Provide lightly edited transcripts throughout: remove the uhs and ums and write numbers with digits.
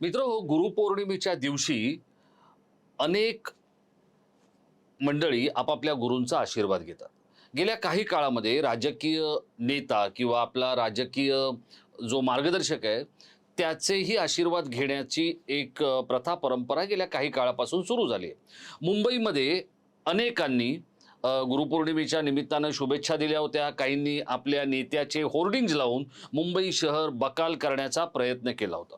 मित्रहो, गुरुपौर्णिमेच्या दिवशी अनेक मंडळी आपापल्या गुरूंचा आशीर्वाद घेतात. गेल्या काही काळामध्ये राजकीय नेता किंवा आपला राजकीय जो मार्गदर्शक आहे, त्याचेही आशीर्वाद घेण्याची एक प्रथा, परंपरा गेल्या काही काळापासून सुरू झाली आहे. मुंबईमध्ये अनेकांनी गुरुपौर्णिमेच्या निमित्तानं शुभेच्छा दिल्या होत्या. काहींनी आपल्या नेत्याचे होर्डिंग्ज लावून मुंबई शहर बकाल करण्याचा प्रयत्न केला होता.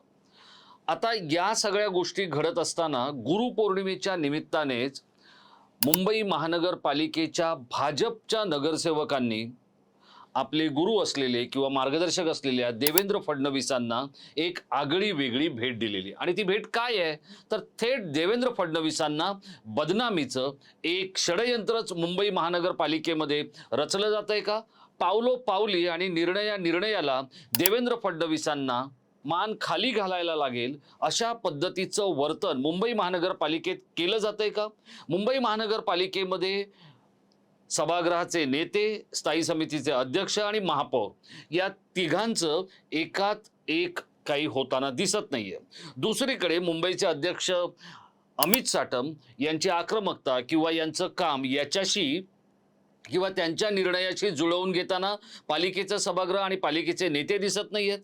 आता या सगळ्या गोष्टी घडत असताना गुरुपौर्णिमेच्या निमित्तानेच मुंबई महानगरपालिकेच्या भाजपच्या नगरसेवकांनी आपले गुरु असलेले किंवा मार्गदर्शक असलेल्या देवेंद्र फडणवीसांना एक आगळी वेगळी भेट दिलेली. आणि ती भेट काय आहे, तर थेट देवेंद्र फडणवीसांना बदनामीचं एक षडयंत्रच मुंबई महानगरपालिकेमध्ये रचलं जातंय का? पावलोपावली आणि निर्णयाला देवेंद्र फडणवीसांना मान खाली घालायला लागेल अशा पद्धतीचं वर्तन मुंबई महानगरपालिकेत केलं जातंय का? मुंबई महानगरपालिकेमध्ये सभागृहाचे नेते, स्थायी समितीचे अध्यक्ष आणि महापौर या तिघांचं एकात एक काही होताना दिसत नाहीये. दुसरीकडे मुंबईचे अध्यक्ष अमित साटम यांची आक्रमकता किंवा यांचं काम याच्याशी किंवा त्यांच्या निर्णयाशी जुळवून घेताना पालिकेचं सभागृह आणि पालिकेचे नेते दिसत नाहीयेत.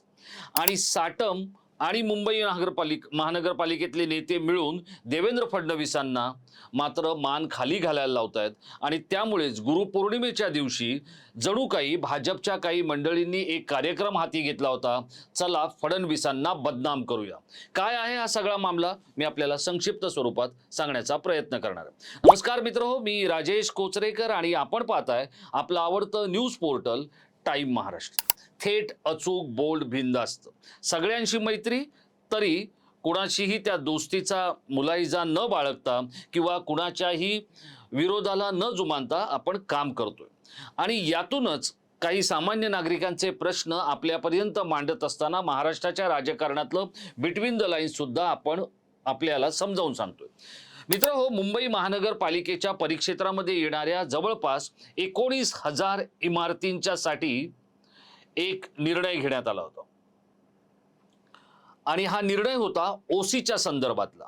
आणि साटम आणि मुंबई महानगरपालिकेतले नेते मिळून देवेंद्र फडणवीसांना मात्र मान खाली घालायला लावत आहेत. आणि त्यामुळेच गुरुपौर्णिमेच्या दिवशी जणू काही भाजपच्या काही मंडळींनी एक कार्यक्रम हाती घेतला होता. चला फडणवीसांना बदनाम करूया. काय आहे हा सगळा मामला, मी आपल्याला संक्षिप्त स्वरूपात सांगण्याचा प्रयत्न करणार आहे. नमस्कार मित्रहो, मी राजेश कोचरेकर आणि आपण पाहताय आपलं आवडतं न्यूज पोर्टल टाइम महाराष्ट्र. थेट, अचूक, बोल्ड, बिनधास्त, सगळ्यांशी मैत्री, तरी कुणाशीही त्या दोस्तीचा मुलाहिजा न बाळगता किंवा कुणाच्याही विरोधाला न जुमानता आपण काम करतोय. आणि यातूनच काही सामान्य नागरिकांचे प्रश्न आपल्यापर्यंत मांडत असताना महाराष्ट्राच्या राजकारणातलं बिटवीन द लाईन्स सुद्धा आपण आपल्याला समजावून सांगतोय. मित्रहो, मुंबई महानगरपालिकेच्या परिक्षेत्रामध्ये येणाऱ्या जवळपास 19,000 इमारतींच्या साठी एक निर्णय घेण्यात आला होता. आणि हा निर्णय होता ओसीच्या संदर्भातला,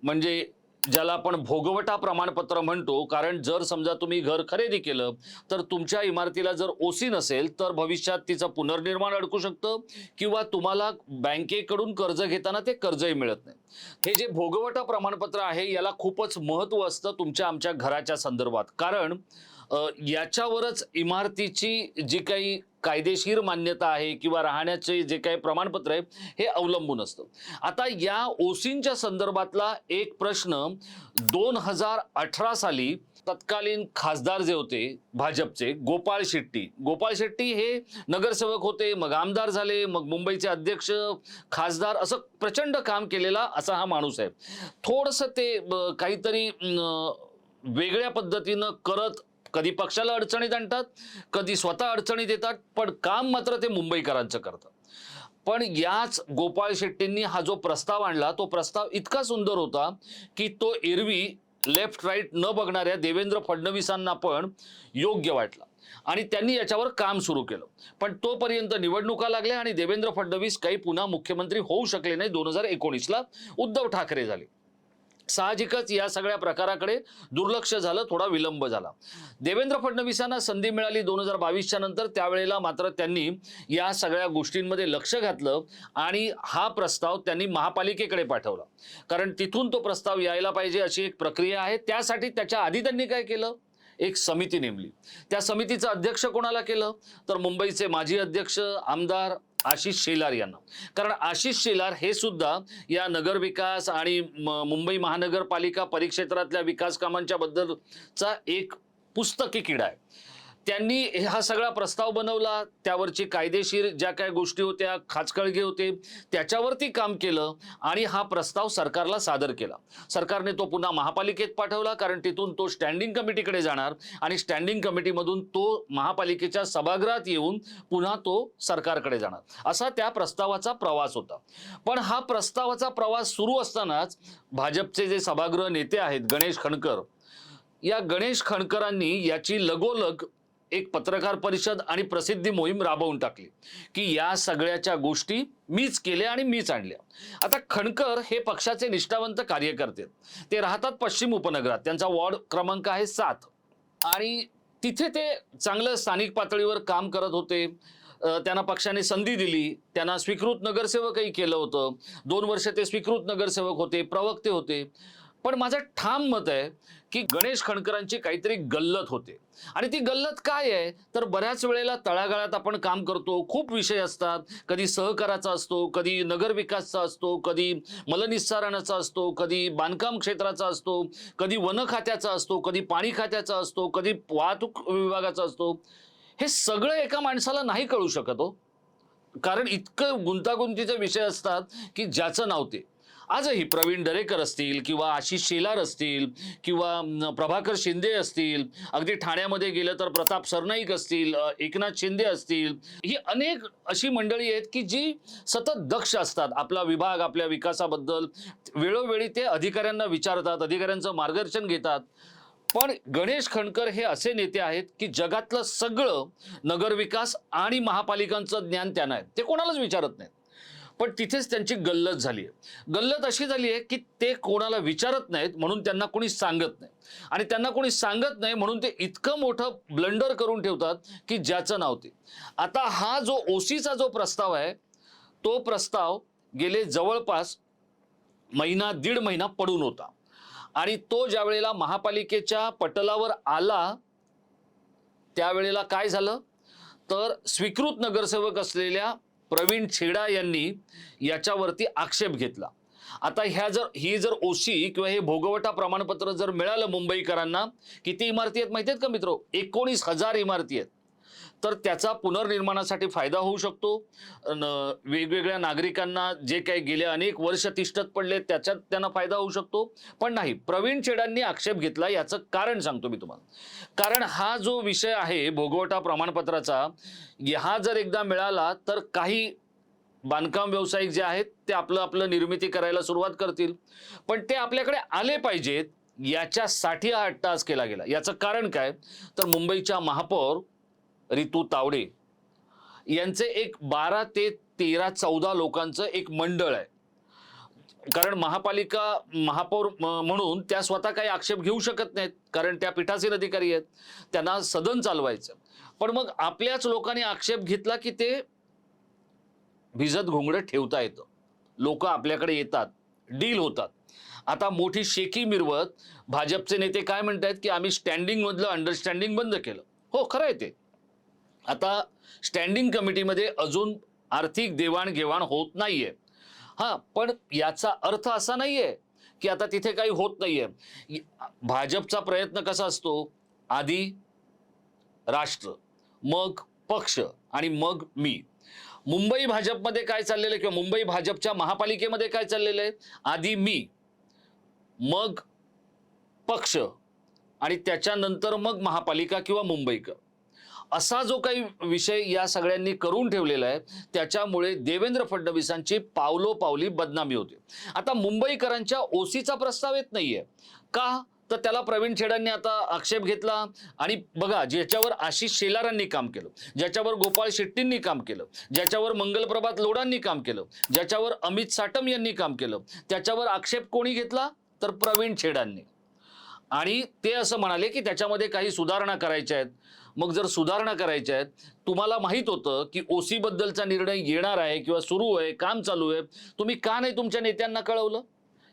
म्हणजे ज्याला आपण भोगवटा प्रमाणपत्र म्हणतो. कारण जर समजा तुम्ही घर खरेदी केलं तर तुमच्या इमारतीला जर ओसी नसेल तर भविष्यात तिचं पुनर्निर्माण अडकू शकतं किंवा तुम्हाला बँकेकडून कर्ज घेताना ते कर्जही मिळत नाही. हे जे भोगवटा प्रमाणपत्र आहे याला खूपच महत्त्व असतं तुमच्या आमच्या घराच्या संदर्भात. कारण याच्यावरच इमारतीची जी काही कायदेशीर मान्यता आहे किंवा राहण्याचे जे काही प्रमाणपत्र आहे हे अवलंबून असतं. आता या ओसींच्या संदर्भातला एक प्रश्न 2018 साली तत्कालीन खासदार जे होते भाजपचे गोपाळ शेट्टी हे नगरसेवक होते, मग आमदार झाले, मग मुंबईचे अध्यक्ष, खासदार, असं प्रचंड काम केलेला असा हा माणूस आहे. थोडंसं ते काहीतरी वेगळ्या पद्धतीनं करत कधी पक्षाला अडचणीत आणतात, कधी स्वतः अडचणीत येतात, पण काम मात्र ते मुंबईकरांचं करतात. पण याच गोपाळ शेट्टींनी हा जो प्रस्ताव आणला तो प्रस्ताव इतका सुंदर होता की तो एरवी लेफ्ट राईट न बघणाऱ्या देवेंद्र फडणवीसांना पण योग्य वाटला आणि त्यांनी याच्यावर काम सुरू केलं. पण तोपर्यंत निवडणुका लागल्या आणि देवेंद्र फडणवीस काही पुन्हा मुख्यमंत्री होऊ शकले नाही. 2019ला उद्धव ठाकरे झाले. साहजिकच या सगळ्या प्रकाराकडे दुर्लक्ष झालं, थोडा विलंब झाला. देवेंद्र फडणवीसांना संधी मिळाली 2022च्या नंतर. त्यावेळेला मात्र त्यांनी या सगळ्या गोष्टींमध्ये लक्ष घातलं आणि हा प्रस्ताव त्यांनी महापालिकेकडे पाठवला. कारण तिथून तो प्रस्ताव यायला पाहिजे अशी एक प्रक्रिया आहे. त्यासाठी त्याच्या आधी त्यांनी काय केलं, एक समिती नेमली. त्या समितीचं अध्यक्ष कोणाला केलं, तर मुंबईचे माजी अध्यक्ष आमदार आशिष शेलार यांना. कारण आशिष शेलार हे सुद्धा या नगरविकास आणि मुंबई महानगरपालिका परिक्षेत्रातल्या विकास कामांच्या बद्दलचा एक पुस्तकी किडा आहे. त्यांनी हा सगळा प्रस्ताव बनवला, त्यावरची कायदेशीर ज्या काय गोष्टी होत्या, खाचखळगे होते, त्याच्यावरती काम केलं आणि हा प्रस्ताव सरकारला सादर केला. सरकारने तो पुन्हा महापालिकेत पाठवला, कारण तिथून तो स्टँडिंग कमिटीकडे जाणार आणि स्टँडिंग कमिटीमधून तो महापालिकेच्या सभागृहात येऊन पुन्हा तो सरकारकडे जाणार, असा त्या प्रस्तावाचा प्रवास होता. पण हा प्रस्तावाचा प्रवास सुरू असतानाच भाजपचे जे सभागृह नेते आहेत गणेश खणकर, या गणेश खणकरांनी याची लगोलग एक पत्रकार परिषद आणि प्रसिद्धी मोहीम राबवून टाकली की या सगळ्याच्या गोष्टी मीच केल्या आणि मीच आणल्या. आता खणकर हे पक्षाचे निष्ठावंत कार्यकर्ते, ते राहतात पश्चिम उपनगरात, त्यांचा वॉर्ड क्रमांक आहे 7 आणि तिथे ते चांगलं स्थानिक पातळीवर काम करत होते. त्यांना पक्षाने संधी दिली, त्यांना स्वीकृत नगरसेवकही केलं होतं. 2 वर्ष ते स्वीकृत नगरसेवक होते, प्रवक्ते होते. पण माझं ठाम मत आहे की गणेश खणकरांची काहीतरी गल्लत होते. आणि ती गल्लत काय आहे तर बऱ्याच वेळेला तळागाळात आपण काम करतो, खूप विषय असतात, कधी सहकाराचा असतो, कधी नगरविकासचा असतो, कधी मलनिस्सारणाचा असतो, कधी बांधकाम क्षेत्राचा असतो, कधी वन खात्याचा असतो, कधी पाणी खात्याचा असतो, कधी वाहतूक विभागाचा असतो. हे सगळं एका माणसाला नाही कळू शकत हो, कारण इतकं गुंतागुंतीचे विषय असतात की ज्याचं नाव ते. आजही प्रवीण दरेकर असतील किंवा आशिष शेलार असतील किंवा प्रभाकर शिंदे असतील, अगदी ठाण्यामध्ये गेलं तर प्रताप सरनाईक असतील, एकनाथ शिंदे असतील, ही अनेक अशी मंडळी आहेत की जी सतत दक्ष असतात. आपला विभाग, आपल्या विकासाबद्दल वेळोवेळी ते अधिकाऱ्यांना विचारतात, अधिकाऱ्यांचं मार्गदर्शन घेतात. पण गणेश खणकर हे असे नेते आहेत की जगातलं सगळं नगरविकास आणि महापालिकांचं ज्ञान त्यांना आहे, ते कोणालाच विचारत नाहीत. पण तिथेच त्यांची गल्लत झाली आहे. गल्लत अशी झाली आहे की ते कोणाला विचारत नाहीत म्हणून त्यांना कोणी सांगत नाही, आणि त्यांना कोणी सांगत नाही म्हणून ते इतकं मोठं ब्लंडर करून ठेवतात की ज्याचं नाव ते. आता हा जो ओसीचा जो प्रस्ताव आहे, तो प्रस्ताव गेले जवळपास महिना दीड महिना पडून होता, आणि तो ज्या वेळेला महापालिकेच्या पटलावर आला त्यावेळेला काय झालं तर स्वीकृत नगरसेवक असलेल्या प्रवीण छेडा यांनी याच्यावरती आक्षेप घेतला. आता ही जर ओसी किंवा हे भोगवटा प्रमाणपत्र जर मिळालं मुंबईकरांना, किती इमारती आहेत माहिती आहेत का मित्रो? 19,000 इमारती आहेत. तर त्याचा पुनर्निर्माणासाठी फायदा होऊ शकतो. वेगवेगळ्या नागरिकांना जे काही गेले अनेक वर्ष तिष्ठत पडले त्याच्यात त्यांना फायदा होऊ शकतो. पण नाही, प्रवीण छेडांनी आक्षेप घेतला. याचं कारण सांगतो मी तुम्हाला. कारण हा जो विषय आहे भोगवटा प्रमाणपत्राचा, हा जर एकदा मिळाला तर काही बांधकाम व्यावसायिक जे आहेत ते आपलं निर्मिती करायला सुरुवात करतील. पण ते आपल्याकडे आले पाहिजेत याच्यासाठी हा अट्टाहास केला गेला. याचं कारण काय तर मुंबईच्या महापौर रितू तावडे यांचे एक 12 ते 13 14 लोकांचं एक मंडळ आहे. कारण महापौर म्हणून त्या स्वतः काही आक्षेप घेऊ शकत नाहीत, कारण त्या पीठासीन अधिकारी आहेत, त्यांना सदन चालवायचं. पण मग आपल्याच लोकांनी आक्षेप घेतला की ते भिजत घोंगडं ठेवता येतं, लोक आपल्याकडे येतात, डील होतात. आता मोठी शेकी मिरवत भाजपचे नेते काय म्हणतात की आम्ही स्टँडिंग मधलं अंडरस्टँडिंग बंद केलं. हो, खरं आहे ते. आता स्टँडिंग कमिटीमध्ये अजून आर्थिक देवाणघेवाण होत नाहीये. हा, पण याचा अर्थ असा नाहीये की आता तिथे काही होत नाहीये. भाजपचा प्रयत्न कसा असतो, आधी राष्ट्र, मग पक्ष आणि मग मी. मुंबई भाजपमध्ये काय चाललेलं आहे किंवा मुंबई भाजपच्या महापालिकेमध्ये काय चाललेलं आहे, आधी मी, मग पक्ष आणि त्याच्यानंतर मग महापालिका किंवा मुंबईकर, असा जो काही विषय या सगळ्यांनी करून ठेवलेला आहे. त्याच्यामुळे देवेंद्र फडणवीसांची पावलोपावली बदनामी होते. आता मुंबईकरांच्या ओसीचा प्रस्ताव येत नाहीये का, तर त्याला प्रवीण छेडांनी आता आक्षेप घेतला. आणि बघा, ज्याच्यावर आशिष शेलारांनी काम केलं, ज्याच्यावर गोपाळ शेट्टींनी काम केलं, ज्याच्यावर मंगलप्रभात लोढांनी काम केलं, ज्याच्यावर अमित साटम यांनी काम केलं, त्याच्यावर आक्षेप कोणी घेतला तर प्रवीण छेडांनी. आणि ते असं म्हणाले की त्याच्यामध्ये काही सुधारणा करायच्या आहेत. मग जर सुधारणा करायच्या आहेत, तुम्हाला माहित होतं की ओसी बद्दलचा निर्णय येणार आहे किंवा सुरू आहे, काम चालू आहे, तुम्ही का नाही तुमच्या नेत्यांना कळवलं?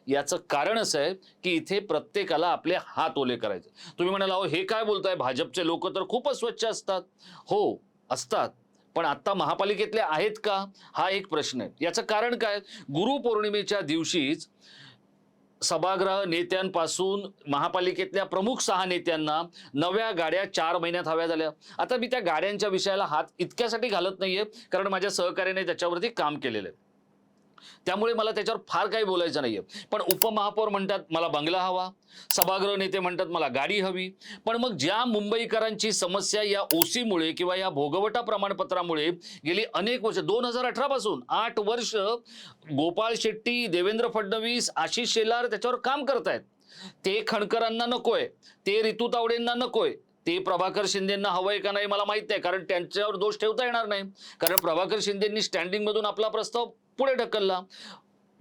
याचं कारण असं आहे की इथे प्रत्येकाला आपले हात ओले करायचे. तुम्ही म्हणाला, अहो हे काय बोलताय, भाजपचे लोक तर खूपच स्वच्छ असतात. हो, असतात, पण आता महापालिकेतले आहेत का, हा एक प्रश्न आहे. याचं कारण काय, गुरुपौर्णिमेच्या दिवशीच सभागृह नेत्यांपासून महापालिकेतल्या प्रमुख 6 नेत्यांना नव्या गाड्या 4 महिन्यात हव्या झाल्या. आता मी त्या गाड्यांच्या विषयाला हात इतक्यासाठी घालत नाहीये कारण माझ्या सहकार्याने त्याच्यावरती काम केलेलं आहे, त्यामुळे मला त्याच्यावर फार काही बोलायचं नाहीये. पण उपमहापौर म्हणतात मला बंगला हवा, सभागृह नेते म्हणतात मला गाडी हवी. पण मग ज्या मुंबईकरांची समस्या या ओसीमुळे किंवा या भोगवटा प्रमाणपत्रामुळे गेली अनेक वर्ष, 2018 पासून 8 वर्ष गोपाळ शेट्टी, देवेंद्र फडणवीस, आशिष शेलार त्याच्यावर काम करतायत. ते खणकरांना नकोय, ते रितू तावडेंना नकोय, ते प्रभाकर शिंदेंना हवंय का नाही मला माहित नाही, कारण त्यांच्यावर दोष ठेवता येणार नाही, कारण प्रभाकर शिंदेंनी स्टँडिंग मधून आपला प्रस्ताव पुढे ढकलला.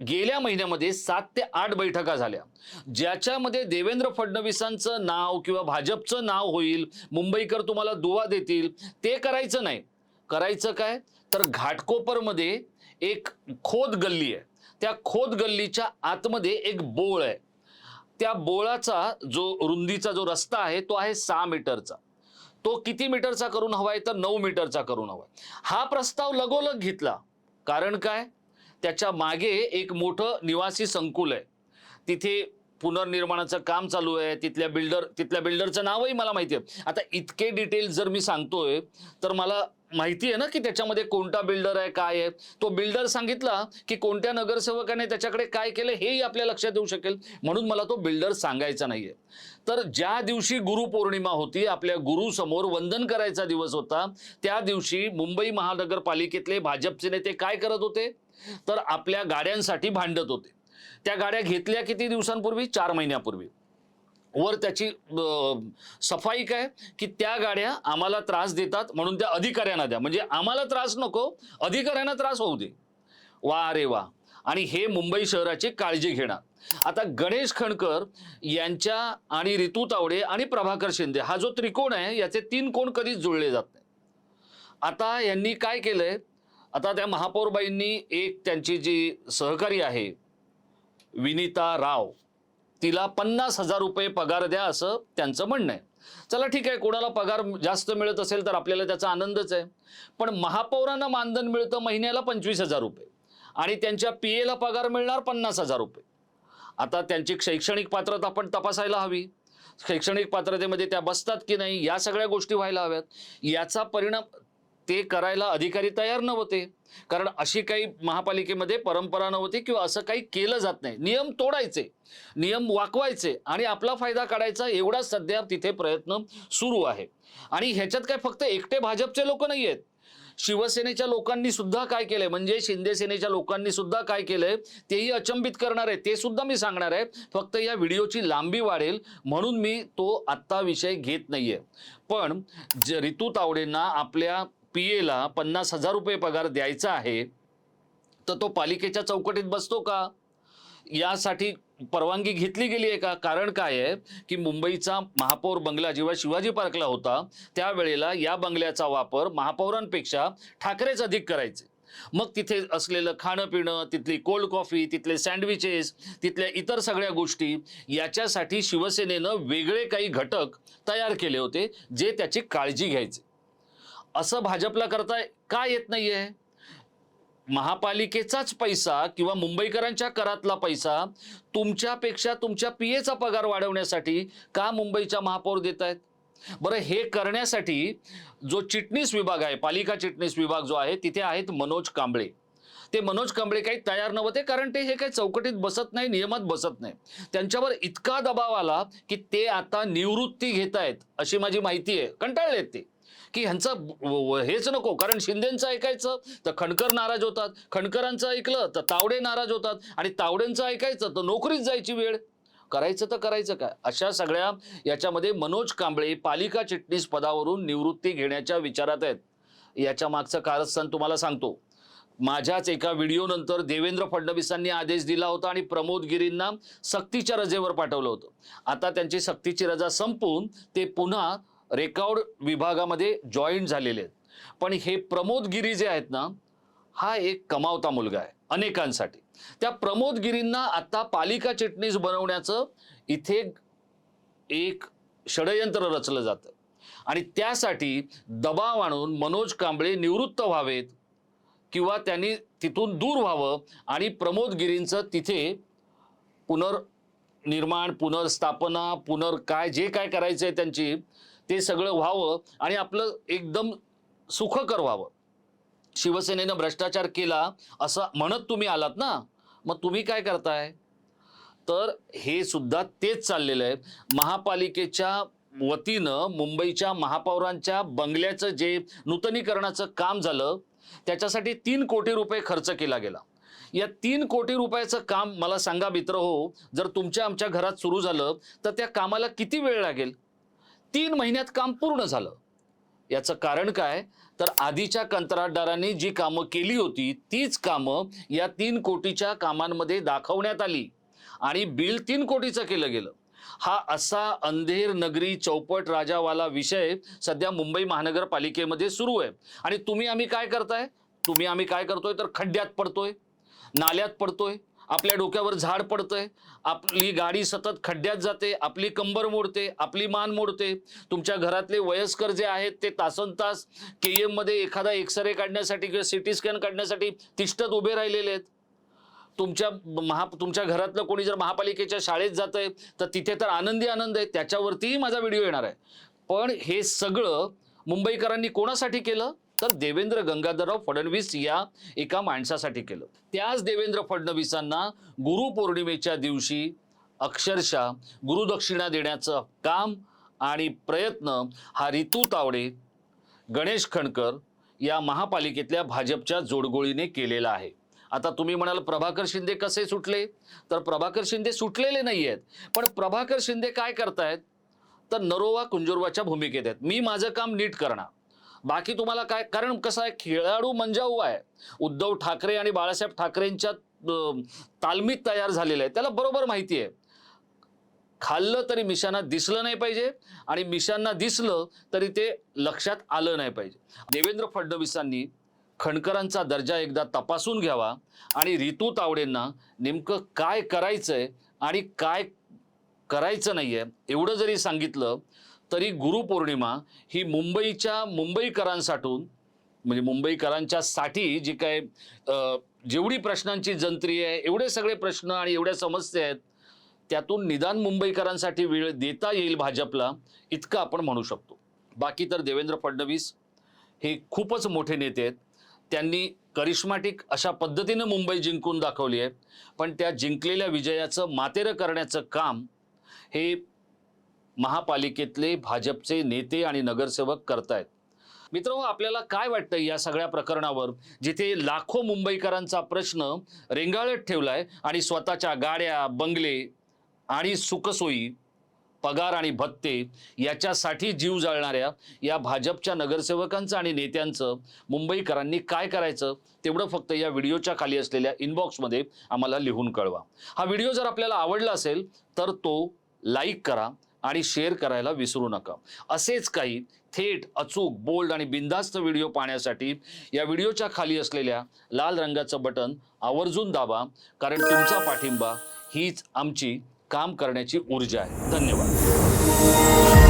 गेल्या महिन्यामध्ये 7 ते 8 बैठका झाल्या, ज्याच्यामध्ये देवेंद्र फडणवीसांचं नाव किंवा भाजपचं नाव होईल, मुंबईकर तुम्हाला दुवा देतील, ते करायचं नाही. करायचं काय तर घाटकोपरमध्ये एक खोद गल्ली आहे, त्या खोद गल्लीच्या आतमध्ये एक बोळ आहे. त्या बोळाचा जो रुंदीचा जो रस्ता आहे तो आहे 6 मीटरचा. तो किती मीटरचा करून हवाय तर 9 मीटरचा करून हवाय. हा प्रस्ताव लगोलग घेतला. कारण काय, त्याच्या मागे एक मोठं निवासी संकुल आहे, तिथे पुनर्निर्माणाचं काम चालू आहे. तिथल्या बिल्डरचं नावही मला माहिती आहे. आता इतके डिटेल्स जर मी सांगतोय तर मला माहिती आहे ना की त्याच्यामध्ये कोणता बिल्डर आहे, काय आहे. तो बिल्डर सांगितला की कोणत्या नगरसेवकाने त्याच्याकडे काय केलं हेही आपल्या लक्षात येऊ शकेल, म्हणून मला तो बिल्डर सांगायचा नाहीये. तर ज्या दिवशी गुरुपौर्णिमा होती, आपल्या गुरुसमोर वंदन करायचा दिवस होता, त्या दिवशी मुंबई महानगरपालिकेतले भाजपचे नेते काय करत होते तर आपल्या गाड्यांसाठी भांडत होते. त्या गाड्या घेतल्या किती दिवसांपूर्वी, 4 महिन्यापूर्वी. वर त्याची सफाई काय की त्या गाड्या आम्हाला त्रास देतात म्हणून त्या अधिकाऱ्यांना द्या, म्हणजे आम्हाला त्रास नको, अधिकाऱ्यांना त्रास होऊ दे. वा रे वा. आणि हे मुंबई शहराची काळजी घेणार. आता गणेश खणकर यांच्या आणि रितू तावडे आणि प्रभाकर शिंदे हा जो त्रिकोण आहे, याचे 3 कोण कधीच जुळले जात नाही. आता यांनी काय केलंय, आता त्या महापौरबाईंनी एक त्यांची जी सहकारी आहे विनीता राव, तिला 50,000 रुपये पगार द्या असं त्यांचं म्हणणं आहे. चला ठीक आहे, कोणाला पगार जास्त मिळत असेल तर आपल्याला त्याचा आनंदच आहे. पण महापौरांना मानधन मिळतं महिन्याला 25,000 रुपये आणि त्यांच्या पीएला पगार मिळणार 50,000 रुपये. आता त्यांची शैक्षणिक पात्रता आपण तपासायला हवी. शैक्षणिक पात्रतेमध्ये त्या बसतात की नाही या सगळ्या गोष्टी व्हायला हव्यात. याचा परिणाम ते करायला अधिकारी तयार नव्हते, कारण अशी काही महापालिकेमध्ये परंपरा नव्हती किंवा असं काही केलं जात नाही. नियम तोडायचे, नियम वाकवायचे आणि आपला फायदा काढायचा, एवढा सध्या तिथे प्रयत्न सुरू आहे. आणि ह्याच्यात काय फक्त एकटे भाजपचे लोक नाही आहेत, शिवसेनेच्या लोकांनी सुद्धा काय केलंय, म्हणजे शिंदे सेनेच्या लोकांनी सुद्धा काय केलंय तेही अचंबित करणार आहे, ते सुद्धा मी सांगणार आहे. फक्त या व्हिडिओची लांबी वाढेल म्हणून मी तो आत्ता विषय घेत नाहीये. पण रितू तावडेंना आपल्या पीएला 50,000 रुपये पगार द्यायचा आहे, तर तो पालिकेच्या चौकटीत बसतो का, यासाठी परवानगी घेतली गेली आहे का? कारण काय आहे की मुंबईचा महापौर बंगला जेव्हा शिवाजी पार्कला होता त्यावेळेला या बंगल्याचा वापर महापौरांपेक्षा ठाकरेच अधिक करायचे. मग तिथे असलेलं खाणं पिणं, तिथली कोल्ड कॉफी, तिथले सँडविचेस, तिथल्या इतर सगळ्या गोष्टी, याच्यासाठी शिवसेनेनं वेगळे काही घटक तयार केले होते जे त्याची काळजी घ्यायचे. असं भाजपला करता का येत नाहीये? महापालिकेचाच पैसा किंवा मुंबईकरांच्या करातला पैसा तुमच्यापेक्षा तुमच्या पीएचा पगार वाढवण्यासाठी का मुंबईच्या महापौर देत आहेत? बरं, हे करण्यासाठी जो चिटणीस विभाग आहे, पालिका चिटणीस विभाग जो आहे, तिथे आहेत मनोज कांबळे. ते मनोज कांबळे काही तयार नव्हते, कारण ते हे काही चौकटीत बसत नाही, नियमात बसत नाही. त्यांच्यावर इतका दबाव आला की ते आता निवृत्ती घेत आहेत अशी माझी माहिती आहे. कंटाळलेत ते की ह्यांचं हेच नको, कारण शिंदेंचं ऐकायचं तर खणकर नाराज होतात, खणकरांचं ऐकलं तर तावडे नाराज होतात, आणि तावडेंचं ऐकायचं तर नोकरीच जायची वेळ. करायचं तर करायचं काय? अशा सगळ्या याच्यामध्ये मनोज कांबळे पालिका चिटणीस पदावरून निवृत्ती घेण्याच्या विचारात आहेत. याच्या मागचं कारस्थान तुम्हाला सांगतो. माझ्याच एका व्हिडिओ नंतर देवेंद्र फडणवीसांनी आदेश दिला होता आणि प्रमोद गिरींना सक्तीच्या रजेवर पाठवलं होतं. आता त्यांची सक्तीची रजा संपून ते पुन्हा रेकॉर्ड विभागामध्ये जॉईन झालेले आहेत. पण हे प्रमोद गिरी जे आहेत ना, हा एक कमावता मुलगा आहे अनेकांसाठी. त्या प्रमोद गिरींना आता पालिका चिटणीस बनवण्याचं इथे एक षडयंत्र रचलं जातं आणि त्यासाठी दबाव आणून मनोज कांबळे निवृत्त व्हावेत किंवा त्यांनी तिथून दूर व्हावं आणि प्रमोद गिरींचं तिथे पुनर्निर्माण, पुनर्स्थापना, काय जे काय करायचंय त्यांची ते सगळं व्हावं आणि आपलं एकदम सुखकर व्हावं. शिवसेनेनं भ्रष्टाचार केला असं म्हणत तुम्ही आलात ना, मग तुम्ही काय करताय? तर हे सुद्धा तेच चाललेलं आहे. महापालिकेच्या वतीनं मुंबईच्या महापौरांच्या बंगल्याचं जे नूतनीकरणाचं काम झालं त्याच्यासाठी 3 कोटी रुपये खर्च केला गेला. या 3 कोटी रुपयाचं काम मला सांगा मित्र हो, जर तुमच्या आमच्या घरात सुरू झालं तर त्या कामाला किती वेळ लागेल? 3 महिन्यात काम पूर्ण झालं. याचं कारण काय, तर आधीच्या कंत्राटदारांनी जी कामं केली होती तीच कामं या 3 कोटीच्या कामांमध्ये दाखवण्यात आली आणि बिल 3 कोटीचं केलं गेलं. हा असा अंधेर नगरी चौपट राजावाला विषय सध्या मुंबई महानगरपालिकेमध्ये सुरू आहे. आणि तुम्ही आम्ही काय करतोय तर खड्ड्यात पडतोय, नाल्यात पडतोय, आपल्या डोक्यावर झाड पडतंय, आपली गाडी सतत खड्ड्यात जाते, आपली कंबर मोडते, आपली मान मोडते. तुमच्या घरातले वयस्कर जे आहेत ते तासनतास KM मध्ये एखादा एक्सरे काढण्यासाठी किंवा CT स्कॅन काढण्यासाठी तिष्ठत उभे राहिलेले आहेत. तुमच्या घरातलं कोणी जर महापालिकेच्या शाळेत जातंय तर तिथे तर आनंद आहे, त्याच्यावरतीही माझा व्हिडिओ येणार आहे. पण हे सगळं मुंबईकरांनी कोणासाठी केलं, तर देवेंद्र गंगाधरराव फडणवीस या एका माणसासाठी केलं. त्याच देवेंद्र फडणवीसांना गुरुपौर्णिमेच्या दिवशी अक्षरशः गुरुदक्षिणा देण्याचं काम आणि प्रयत्न हा रितू तावडे, गणेश खणकर या महापालिकेतल्या भाजपच्या जोडगोळीने केलेला आहे. आता तुम्ही म्हणाल प्रभाकर शिंदे कसे सुटले, तर प्रभाकर शिंदे सुटलेले नाही आहेत. पण प्रभाकर शिंदे काय करतायत, तर नरोवा कुंजोरवाच्या भूमिकेत आहेत. मी माझं काम नीट करणार, बाकी तुम्हाला काय. कारण कसं आहे, खेळाडू मंजाऊ आहे. उद्धव ठाकरे आणि बाळासाहेब ठाकरेंच्या तालमीत तयार झालेलं आहे. त्याला बरोबर माहिती आहे, खाल्लं तरी मिशांना दिसलं नाही पाहिजे आणि मिशांना दिसलं तरी ते लक्षात आलं नाही पाहिजे. देवेंद्र फडणवीसांनी खणकरांचा दर्जा एकदा तपासून घ्यावा आणि रितू तावडेंना नेमकं काय करायचंय आणि काय करायचं नाहीये एवढं जरी सांगितलं तरी गुरुपौर्णिमा ही मुंबईकरांसाठी म्हणजे मुंबईकरांच्या साठी जी काय जेवढी प्रश्नांची जंत्री आहे, एवढे सगळे प्रश्न आणि एवढ्या समस्या आहेत, त्यातून निदान मुंबईकरांसाठी वेळ देता येईल भाजपला, इतकं आपण म्हणू शकतो. बाकी तर देवेंद्र फडणवीस हे खूपच मोठे नेते आहेत. त्यांनी करिश्मॅटिक अशा पद्धतीनं मुंबई जिंकून दाखवली आहे. पण त्या जिंकलेल्या विजयाचं मातेरं करण्याचं काम हे महापालिकेतले भाजपचे नेते आणि नगरसेवक करतायत. मित्रांनो, आपल्याला काय वाटतं या सगळ्या प्रकरणावर, जिथे लाखो मुंबईकरांचा प्रश्न रेंगाळत ठेवलाय आणि स्वतःच्या गाड्या, बंगले आणि सुखसोयी, पगार आणि भत्ते याच्यासाठी जीव जाळणाऱ्या या भाजपच्या नगरसेवकांचं आणि नेत्यांचं मुंबईकरांनी काय करायचं, तेवढं फक्त या व्हिडिओच्या खाली असलेल्या इनबॉक्समध्ये आम्हाला लिहून कळवा. हा व्हिडिओ जर आपल्याला आवडला असेल तर तो लाईक करा आणि शेअर करायला विसरू नका. असेच काही थेट, अचूक, बोल्ड आणि बिनधास्त व्हिडिओ पाहण्यासाठी या व्हिडिओच्या खाली असलेल्या लाल रंगाचं बटन आवर्जून दाबा, कारण तुमचा पाठिंबा हीच आमची काम करण्याची ऊर्जा आहे. धन्यवाद.